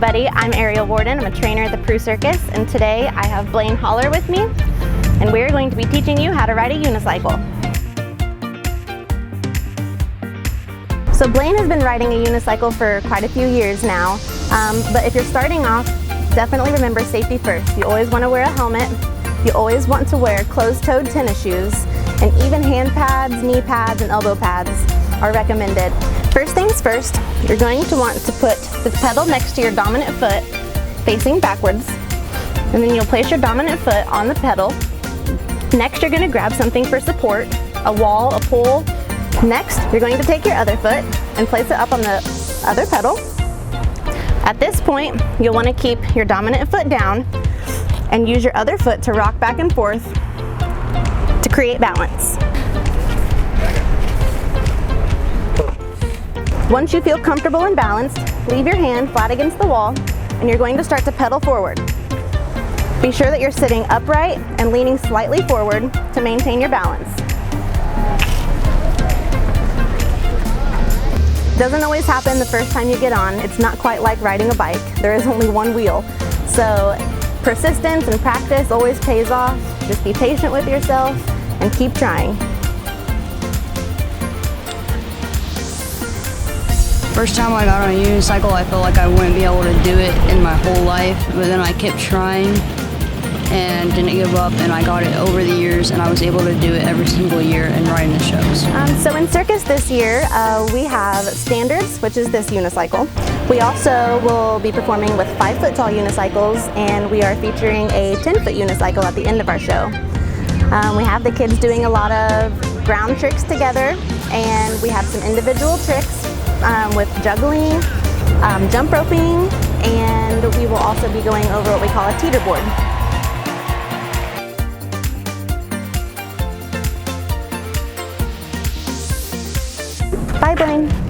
everybody, I'm Ariel Warden. I'm a trainer at the Peru Circus, and today I have Blaine Holler with me, and we're going to be teaching you how to ride a unicycle. So Blaine has been riding a unicycle for quite a few years now, but if you're starting off, definitely remember safety first. You always want to wear a helmet, you always want to wear closed-toed tennis shoes, and even hand pads, knee pads, and elbow pads are recommended. First things first, you're going to want to put the pedal next to your dominant foot, facing backwards, and then you'll place your dominant foot on the pedal. Next, you're going to grab something for support, a wall, a pole. Next, you're going to take your other foot and place it up on the other pedal. At this point, you'll want to keep your dominant foot down and use your other foot to rock back and forth to create balance. Once you feel comfortable and balanced, leave your hand flat against the wall and you're going to start to pedal forward. Be sure that you're sitting upright and leaning slightly forward to maintain your balance. Doesn't always happen the first time you get on. It's not quite like riding a bike. There is only one wheel. So persistence and practice always pays off. Just be patient with yourself and keep trying. First time I got on a unicycle, I felt like I wouldn't be able to do it in my whole life, but then I kept trying and didn't give up, and I got it over the years, and I was able to do it every single year and ride in the shows. So in Circus this year, we have standards, which is this unicycle. We also will be performing with 5-foot-tall unicycles, and we are featuring a 10-foot unicycle at the end of our show. We have the kids doing a lot of ground tricks together, and we have some individual tricks with juggling, jump roping, and we will also be going over what we call a teeter board. Bye, Blaine.